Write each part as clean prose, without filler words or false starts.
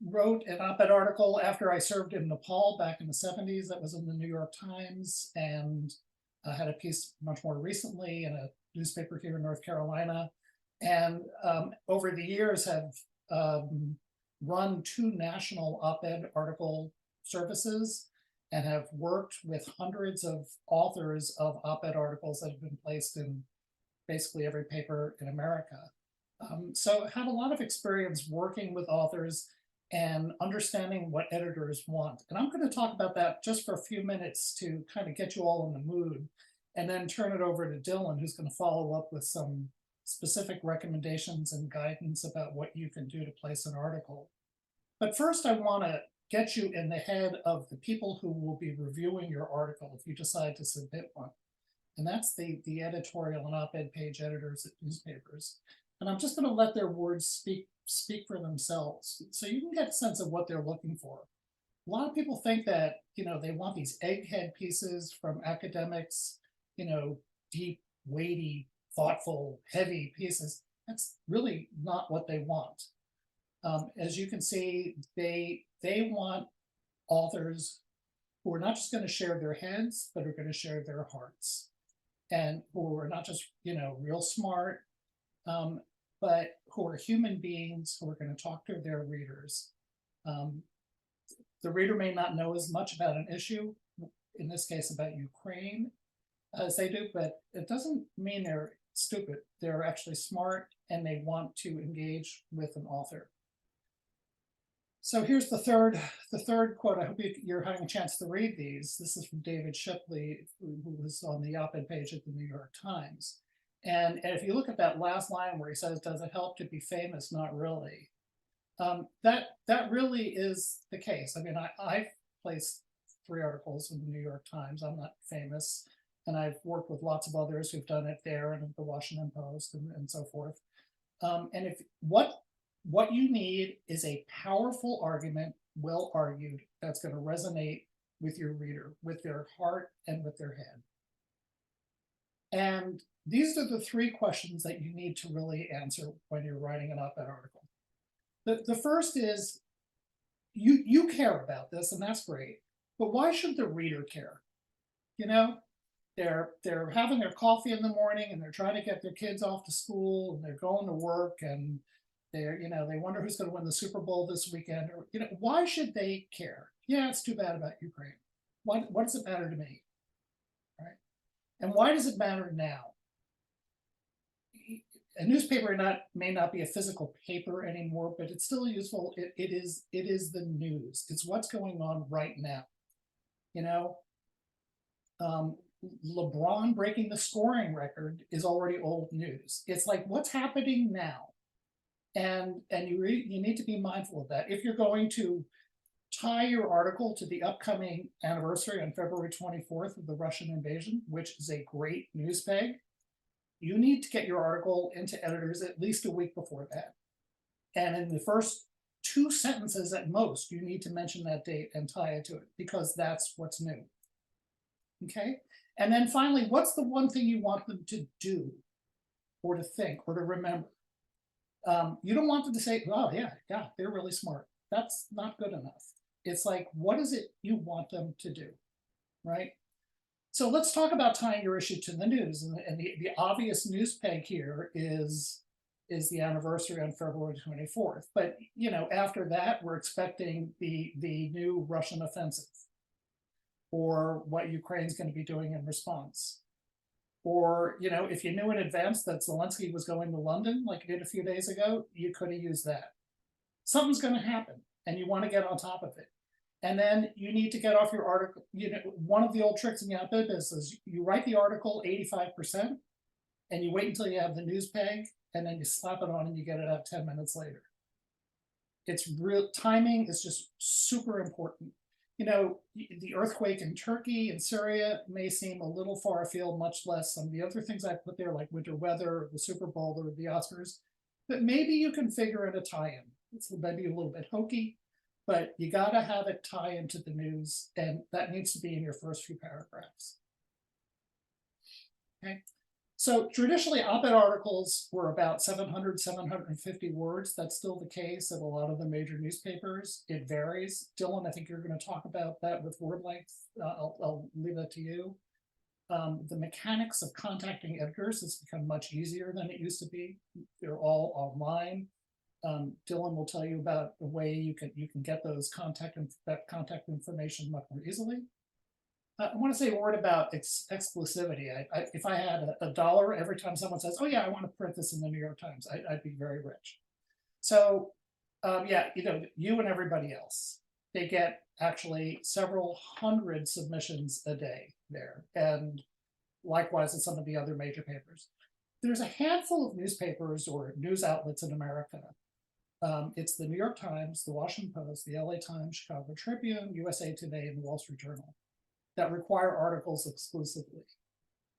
wrote an op-ed article after I served in Nepal back in the 70s that was in the New York Times, and I had a piece much more recently in a newspaper here in North Carolina, and over the years have run 2 national op-ed article services and have worked with hundreds of authors of op-ed articles that have been placed in basically every paper in America. So have a lot of experience working with authors and understanding what editors want. And I'm going to talk about that just for a few minutes to kind of get you all in the mood, and then turn it over to Dylan, who's going to follow up with some specific recommendations and guidance about what you can do to place an article. But first, I want to get you in the head of the people who will be reviewing your article if you decide to submit one. And that's the editorial and op-ed page editors at newspapers. And I'm just going to let their words speak for themselves, so you can get a sense of what they're looking for. A lot of people think that, they want these egghead pieces from academics, deep, weighty, thoughtful, heavy pieces. That's really not what they want. As you can see, they want authors who are not just going to share their heads, but are going to share their hearts, and who are not just, real smart, but who are human beings who are going to talk to their readers. The reader may not know as much about an issue, in this case about Ukraine, as they do, but it doesn't mean they're stupid. They're actually smart, and they want to engage with an author. So here's the third quote. I hope you're having a chance to read these. This is from David Shipley, who was on the op-ed page at the New York Times. And if you look at that last line where he says, "Does it help to be famous? Not really." That really is the case. I mean, I've placed 3 articles in the New York Times. I'm not famous, and I've worked with lots of others who've done it there, and at the Washington Post, and so forth. And if what you need is a powerful argument, well argued, that's going to resonate with your reader, with their heart and with their head. And these are the 3 questions that you need to really answer when you're writing an op-ed article. The first is, you care about this, and that's great, but why should the reader care? They're having their coffee in the morning, and they're trying to get their kids off to school, and they're going to work, and they wonder who's going to win the Super Bowl this weekend, or why should they care? Yeah, it's too bad about Ukraine. What does it matter to me, right? And why does it matter now? A newspaper may not be a physical paper anymore, but it's still useful. It is the news. It's what's going on right now. LeBron breaking the scoring record is already old news. It's like, what's happening now? And you need to be mindful of that. If you're going to tie your article to the upcoming anniversary on February 24th of the Russian invasion, which is a great news peg, you need to get your article into editors at least a week before that. And in the first 2 sentences at most, you need to mention that date and tie it to it, because that's what's new. Okay? And then finally, what's the one thing you want them to do or to think or to remember? You don't want them to say, "Oh, yeah, they're really smart." That's not good enough. It's like, what is it you want them to do, right? So let's talk about tying your issue to the news. And the obvious news peg here is the anniversary on February 24th. But, after that, we're expecting the new Russian offensive, or what Ukraine's going to be doing in response. Or, if you knew in advance that Zelensky was going to London, like you did a few days ago, you could have used that. Something's going to happen, and you want to get on top of it. And then you need to get off your article. One of the old tricks in the op-ed business is you write the article 85%, and you wait until you have the news peg, and then you slap it on and you get it out 10 minutes later. It's real. Timing is just super important. The earthquake in Turkey and Syria may seem a little far afield, much less some of the other things I put there, like winter weather, the Super Bowl, or the Oscars. But maybe you can figure in a tie-in. It's maybe a little bit hokey, but you got to have it tie into the news, and that needs to be in your first few paragraphs. Okay, So traditionally, op-ed articles were about 700, 750 words. That's still the case at a lot of the major newspapers. It varies. Dylan, I think you're going to talk about that with word length. I'll leave that to you. The mechanics of contacting editors has become much easier than it used to be. They're all online. Dylan will tell you about the way you can get those contact information much more easily. I want to say a word about exclusivity. If I had $1 every time someone says, "Oh yeah, I want to print this in the New York Times," I'd be very rich. So yeah, you and everybody else, they get actually several hundred submissions a day there, and likewise in some of the other major papers. There's a handful of newspapers or news outlets in America. It's the New York Times, the Washington Post, the LA Times, Chicago Tribune, USA Today, and the Wall Street Journal that require articles exclusively.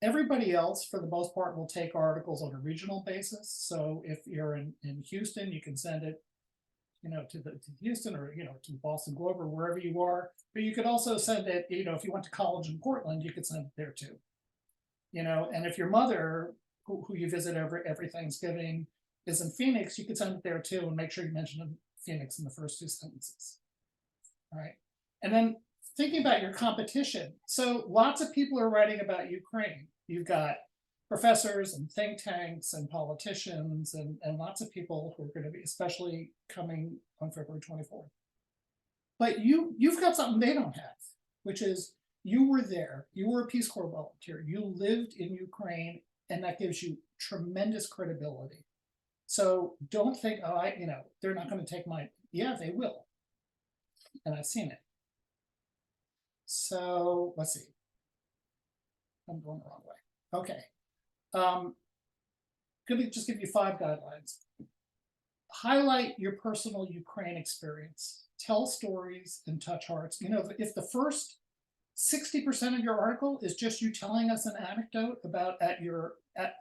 Everybody else, for the most part, will take articles on a regional basis. So if you're in Houston, you can send it, to Houston, or to the Boston Globe, or wherever you are. But you could also send it, if you went to college in Portland, you could send it there too. And if your mother, who you visit every Thanksgiving, is in Phoenix, you could send it there too, and make sure you mention Phoenix in the first 2 sentences. All right, and then thinking about your competition. So lots of people are writing about Ukraine. You've got professors and think tanks and politicians and lots of people who are going to be especially coming on February 24th. But you've got something they don't have, which is you were there. You were a Peace Corps volunteer. You lived in Ukraine, and that gives you tremendous credibility. So don't think, oh, they're not going to take mine. Yeah, they will. And I've seen it. So let's see. I'm going the wrong way. Okay. Going to just give you 5 guidelines. Highlight your personal Ukraine experience. Tell stories and touch hearts. If the first 60% of your article is just you telling us an anecdote about at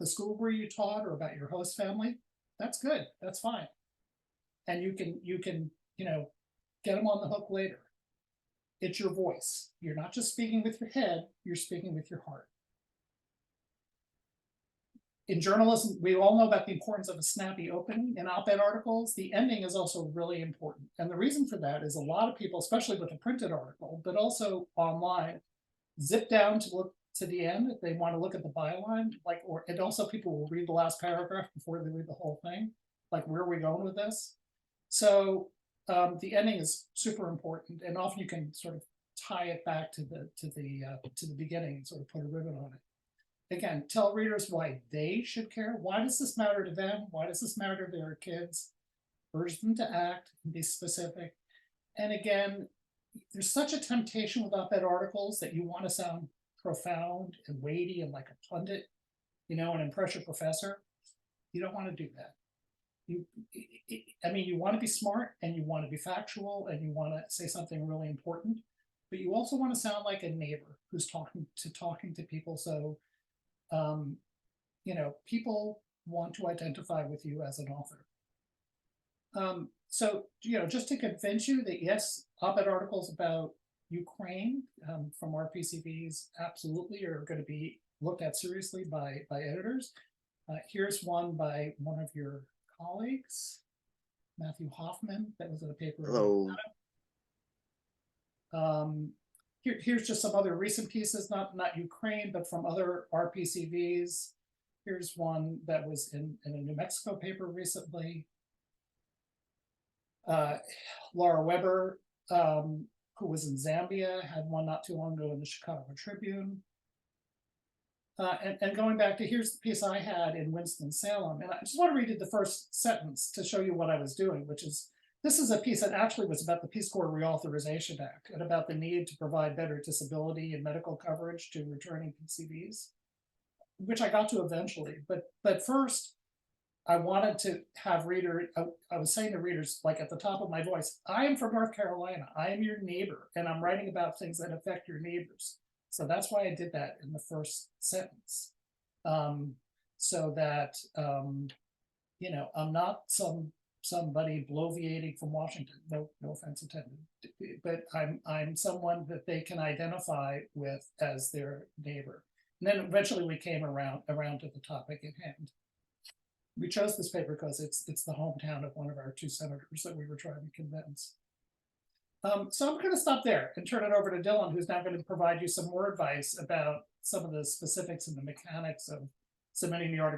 the school where you taught, or about your host family, that's good. That's fine. And you can get them on the hook later. It's your voice. You're not just speaking with your head, you're speaking with your heart. In journalism, we all know about the importance of a snappy opening. In op-ed articles, the ending is also really important. And the reason for that is a lot of people, especially with a printed article, but also online, zip down to look to the end if they want to look at the byline, and also people will read the last paragraph before they read the whole thing. Like, where are we going with this? So the ending is super important, and often you can sort of tie it back to the beginning and sort of put a ribbon on it. Again, tell readers why they should care. Why does this matter to them? Why does this matter to their kids? Urge them to act and be specific. And again, there's such a temptation with op-ed articles that you want to sound profound and weighty and like a pundit, and impress your professor. You don't want to do that. You want to be smart, and you want to be factual, and you want to say something really important, but you also want to sound like a neighbor who's talking to people. So, people want to identify with you as an author. So, just to convince you that yes, op-ed articles about Ukraine from RPCVs absolutely are going to be looked at seriously by editors. Here's one by one of your colleagues, Matthew Hoffman, that was in a paper. Hello. Here's just some other recent pieces, not Ukraine, but from other RPCVs. Here's one that was in a New Mexico paper recently. Laura Weber, who was in Zambia, had one not too long ago in the Chicago Tribune. And going back to, here's the piece I had in Winston-Salem, and I just want to read you the first sentence to show you what I was doing, which is, this is a piece that actually was about the Peace Corps Reauthorization Act and about the need to provide better disability and medical coverage to returning PCVs, which I got to eventually. But first, I wanted to have I was saying to readers, like at the top of my voice, I am from North Carolina. I am your neighbor, and I'm writing about things that affect your neighbors. So that's why I did that in the first sentence, so that I'm not somebody bloviating from Washington. No offense intended, but I'm someone that they can identify with as their neighbor. And then eventually we came around to the topic at hand. We chose this paper because it's the hometown of one of our 2 senators that we were trying to convince. So I'm going to stop there and turn it over to Dylan, who's now going to provide you some more advice about some of the specifics and the mechanics of submitting the article